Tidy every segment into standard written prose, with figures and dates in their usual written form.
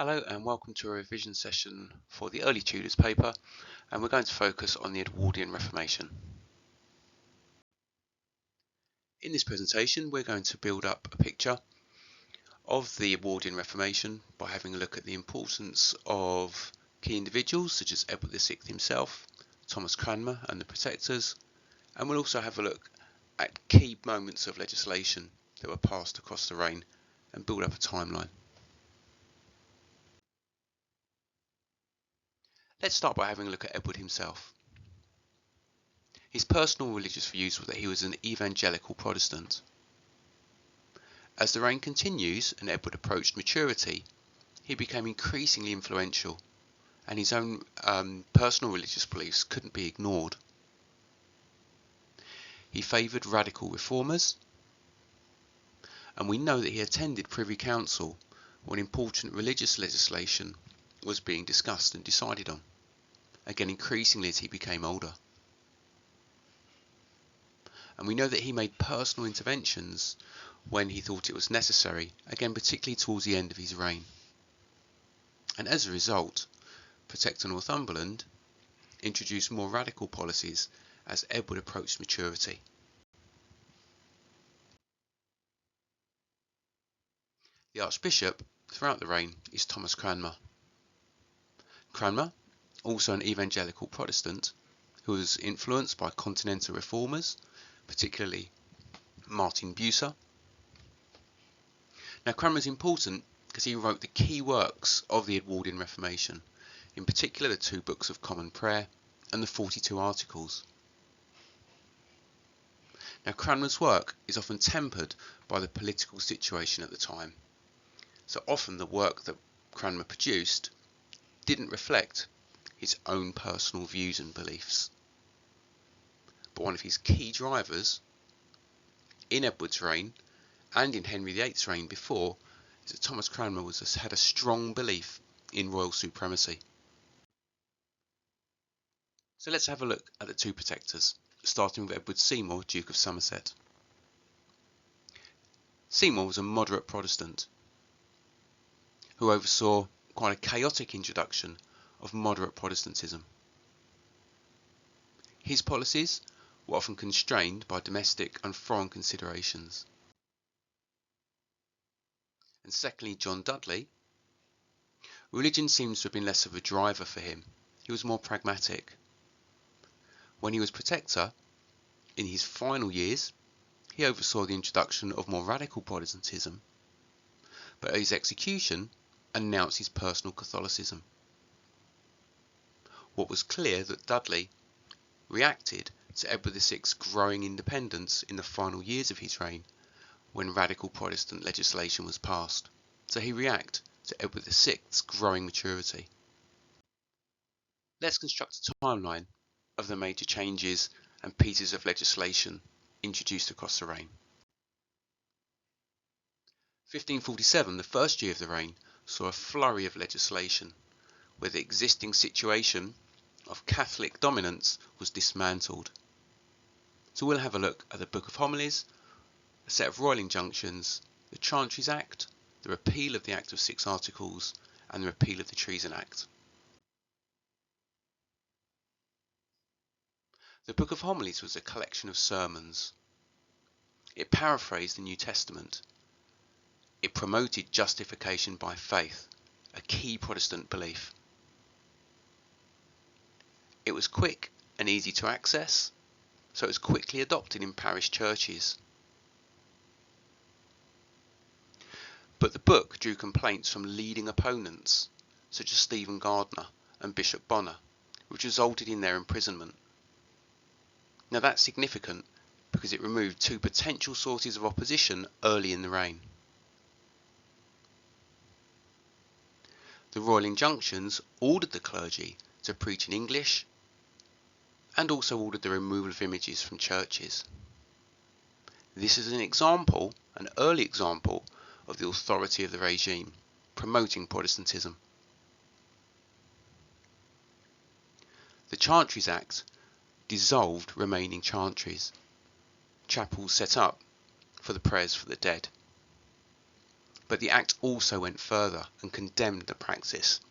Hello and welcome to a revision session for the Early Tudors paper, and we're going to focus on the Edwardian Reformation. In this presentation we're going to build up a picture of the Edwardian Reformation by having a look at the importance of key individuals such as Edward VI himself, Thomas Cranmer and the Protectors, and we'll also have a look at key moments of legislation that were passed across the reign and build up a timeline. Let's start by having a look at Edward himself. His personal religious views were that he was an evangelical Protestant. As the reign continues and Edward approached maturity, he became increasingly influential, and his own personal religious beliefs couldn't be ignored. He favoured radical reformers, and we know that he attended Privy Council when important religious legislation was being discussed and decided on, again increasingly as he became older. And we know that he made personal interventions when he thought it was necessary, again particularly towards the end of his reign. And as a result, Protector Northumberland introduced more radical policies as Edward approached maturity. The Archbishop throughout the reign is Thomas Cranmer. Cranmer, also an evangelical Protestant, who was influenced by Continental reformers, particularly Martin Bucer. Now Cranmer is important because he wrote the key works of the Edwardian Reformation, in particular the two books of Common Prayer and the 42 Articles. Now Cranmer's work is often tempered by the political situation at the time, so often the work that Cranmer produced didn't reflect his own personal views and beliefs. But one of his key drivers in Edward's reign and in Henry VIII's reign before is that Thomas Cranmer had a strong belief in royal supremacy. So let's have a look at the two protectors, starting with Edward Seymour, Duke of Somerset. Seymour was a moderate Protestant who oversaw quite a chaotic introduction of moderate Protestantism. His policies were often constrained by domestic and foreign considerations. And secondly, John Dudley. Religion seems to have been less of a driver for him. He was more pragmatic. When he was Protector, in his final years, he oversaw the introduction of more radical Protestantism, but at his execution announced his personal Catholicism. What was clear that Dudley reacted to Edward VI's growing independence in the final years of his reign when radical Protestant legislation was passed. So he reacted to Edward VI's growing maturity. Let's construct a timeline of the major changes and pieces of legislation introduced across the reign. 1547, the first year of the reign, saw a flurry of legislation where the existing situation of Catholic dominance was dismantled. So we'll have a look at the Book of Homilies, a set of royal injunctions, the Chantries Act, the repeal of the Act of 6 Articles, and the repeal of the Treason Act. The Book of Homilies was a collection of sermons. It paraphrased the New Testament. It promoted justification by faith, a key Protestant belief. It was quick and easy to access, so it was quickly adopted in parish churches. But the book drew complaints from leading opponents, such as Stephen Gardiner and Bishop Bonner, which resulted in their imprisonment. Now that's significant because it removed two potential sources of opposition early in the reign. The royal injunctions ordered the clergy to preach in English and also ordered the removal of images from churches. This is an example, an early example, of the authority of the regime, promoting Protestantism. The Chantries Act dissolved remaining chantries, chapels set up for the prayers for the dead. But the Act also went further and condemned the practice.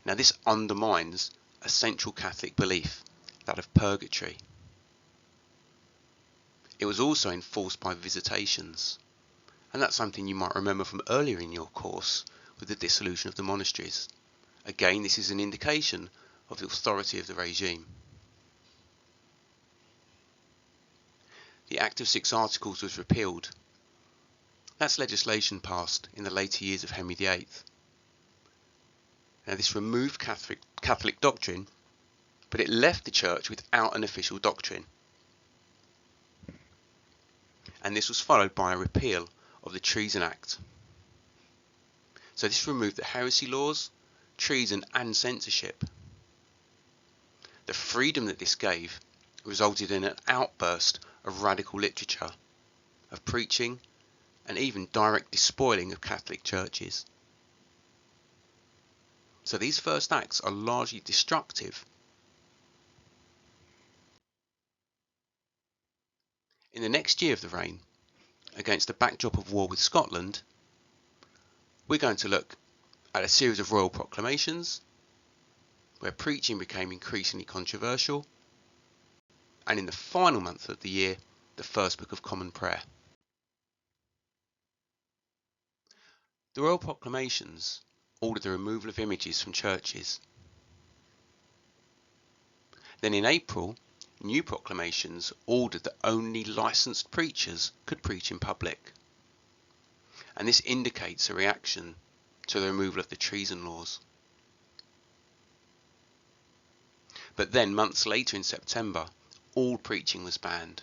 Now this undermines a central Catholic belief, that of purgatory. It was also enforced by visitations, and that's something you might remember from earlier in your course with the dissolution of the monasteries. Again, this is an indication of the authority of the regime. The Act of 6 Articles was repealed. That's legislation passed in the later years of Henry VIII. Now this removed Catholic doctrine, but it left the Church without an official doctrine. And this was followed by a repeal of the Treason Act. So this removed the heresy laws, treason and censorship. The freedom that this gave resulted in an outburst of radical literature, of preaching, and even direct despoiling of Catholic churches. So these first acts are largely destructive. In the next year of the reign, against the backdrop of war with Scotland, we're going to look at a series of royal proclamations where preaching became increasingly controversial, and in the final month of the year, the first Book of Common Prayer. The royal proclamations ordered the removal of images from churches. Then in April, new proclamations ordered that only licensed preachers could preach in public. And this indicates a reaction to the removal of the treason laws. But then months later in September, all preaching was banned.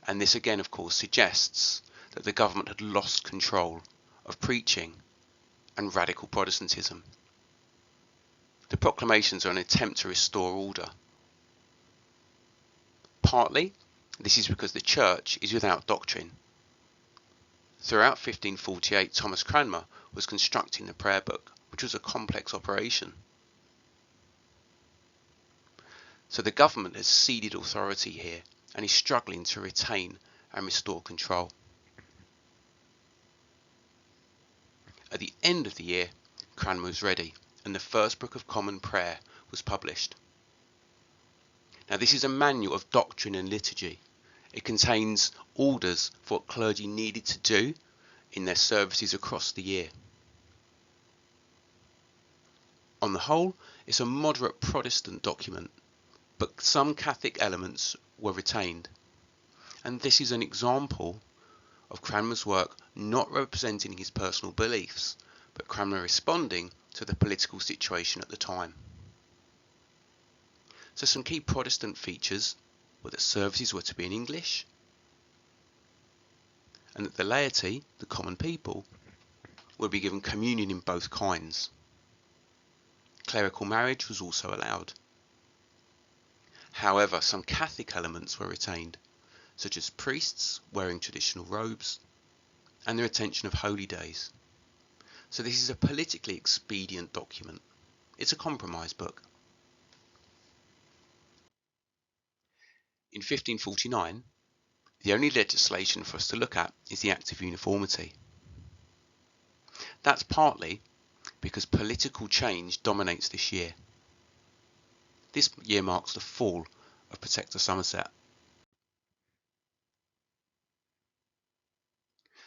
And this again, of course, suggests that the government had lost control of preaching and radical Protestantism. The proclamations are an attempt to restore order. Partly, this is because the Church is without doctrine. Throughout 1548, Thomas Cranmer was constructing the prayer book, which was a complex operation. So the government has ceded authority here and is struggling to retain and restore control. At the end of the year, Cranmer was ready, and the first Book of Common Prayer was published. Now this is a manual of doctrine and liturgy. It contains orders for what clergy needed to do in their services across the year. On the whole, it's a moderate Protestant document, but some Catholic elements were retained. And this is an example of Cranmer's work not representing his personal beliefs, but Cranmer responding to the political situation at the time. So some key Protestant features were that services were to be in English, and that the laity, the common people, would be given communion in both kinds. Clerical marriage was also allowed. However, some Catholic elements were retained, such as priests wearing traditional robes and the retention of holy days. So this is a politically expedient document. It's a compromise book. In 1549, the only legislation for us to look at is the Act of Uniformity. That's partly because political change dominates this year. This year marks the fall of Protector Somerset.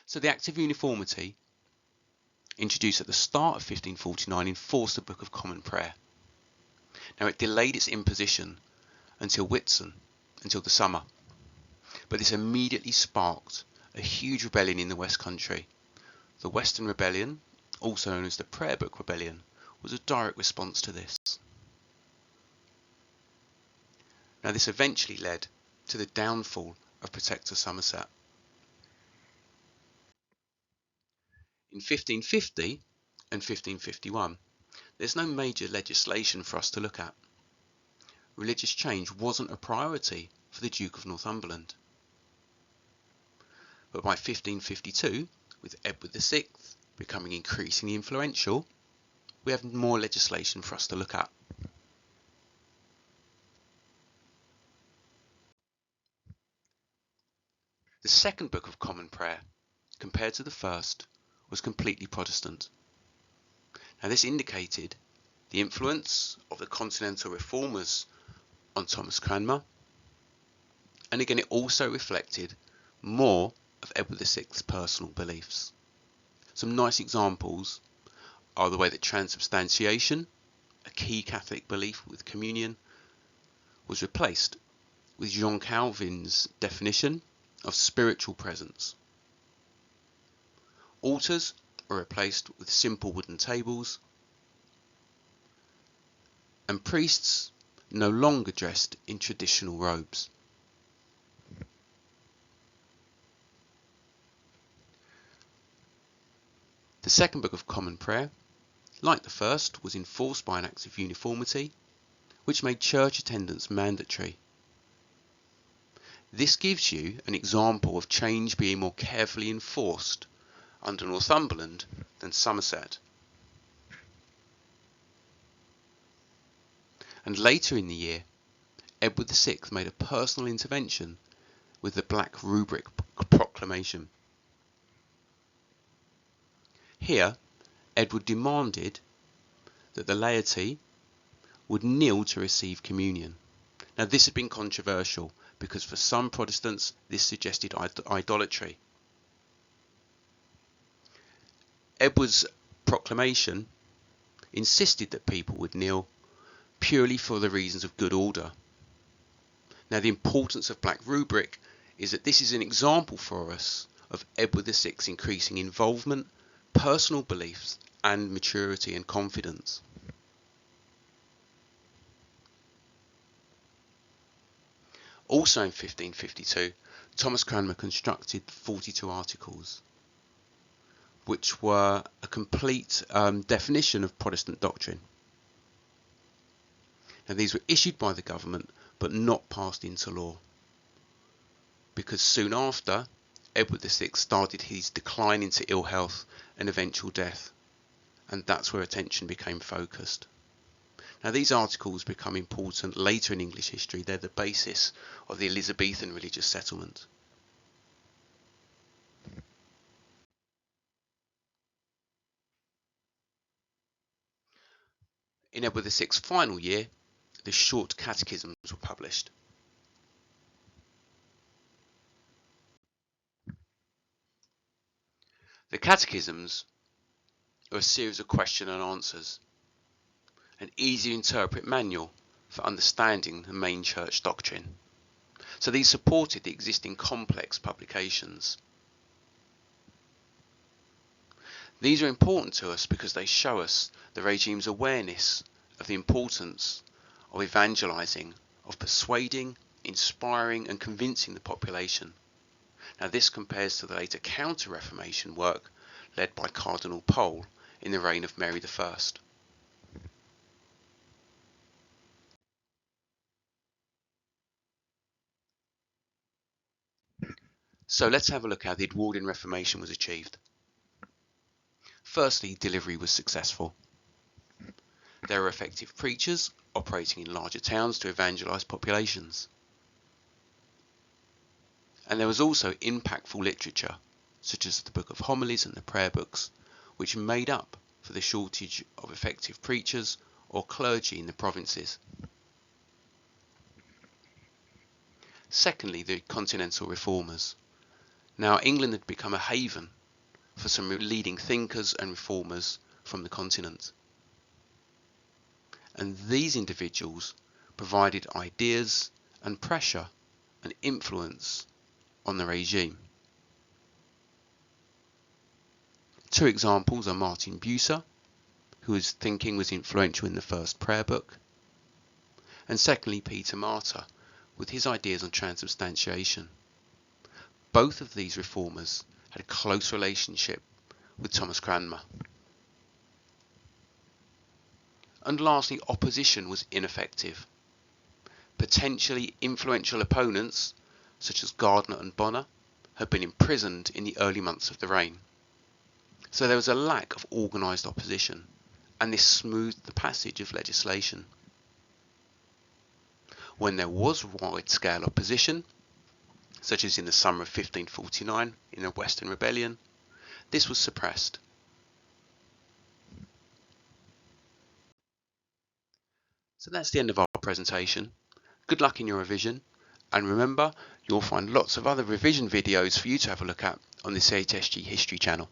So the Act of Uniformity, introduced at the start of 1549, enforced the Book of Common Prayer. Now it delayed its imposition until Whitsun, until the summer. But this immediately sparked a huge rebellion in the West Country. The Western Rebellion, also known as the Prayer Book Rebellion, was a direct response to this. Now this eventually led to the downfall of Protector Somerset. In 1550 and 1551, there's no major legislation for us to look at. Religious change wasn't a priority for the Duke of Northumberland. But by 1552, with Edward VI becoming increasingly influential, we have more legislation for us to look at. The second Book of Common Prayer compared to the first, was completely Protestant. Now this indicated the influence of the Continental Reformers on Thomas Cranmer, and again it also reflected more of Edward VI's personal beliefs. Some nice examples are the way that transubstantiation, a key Catholic belief with communion, was replaced with Jean Calvin's definition of spiritual presence. Altars were replaced with simple wooden tables, and priests no longer dressed in traditional robes. The Second Book of Common Prayer, like the first, was enforced by an Act of Uniformity, which made church attendance mandatory. This gives you an example of change being more carefully enforced under Northumberland than Somerset. And later in the year, Edward VI made a personal intervention with the Black Rubric Proclamation. Here, Edward demanded that the laity would kneel to receive communion. Now this had been controversial because for some Protestants this suggested idolatry. Edward's proclamation insisted that people would kneel purely for the reasons of good order. Now the importance of Black Rubric is that this is an example for us of Edward VI's increasing involvement, personal beliefs and maturity and confidence. Also in 1552, Thomas Cranmer constructed 42 articles, which were a complete definition of Protestant doctrine. Now these were issued by the government but not passed into law, because soon after Edward VI started his decline into ill health and eventual death, and that's where attention became focused. Now these articles become important later in English history. They're the basis of the Elizabethan religious settlement. In Edward VI's final year, the short Catechisms were published. The Catechisms are a series of question and answers, an easy to interpret manual for understanding the main church doctrine. So these supported the existing complex publications. These are important to us because they show us the regime's awareness of the importance of evangelizing, of persuading, inspiring and convincing the population. Now this compares to the later Counter-Reformation work led by Cardinal Pole in the reign of Mary I. So let's have a look how the Edwardian Reformation was achieved. Firstly, delivery was successful. There were effective preachers operating in larger towns to evangelize populations. And there was also impactful literature, such as the Book of Homilies and the prayer books, which made up for the shortage of effective preachers or clergy in the provinces. Secondly, the Continental Reformers. Now England had become a haven for some leading thinkers and reformers from the continent. And these individuals provided ideas and pressure and influence on the regime. Two examples are Martin Bucer, whose thinking was influential in the first prayer book, and secondly Peter Martyr, with his ideas on transubstantiation. Both of these reformers had a close relationship with Thomas Cranmer. And lastly, opposition was ineffective. Potentially influential opponents, such as Gardiner and Bonner, had been imprisoned in the early months of the reign. So there was a lack of organised opposition, and this smoothed the passage of legislation. When there was wide-scale opposition, such as in the summer of 1549 in the Western Rebellion, this was suppressed. So that's the end of our presentation. Good luck in your revision, and remember, you'll find lots of other revision videos for you to have a look at on the CHSG History channel.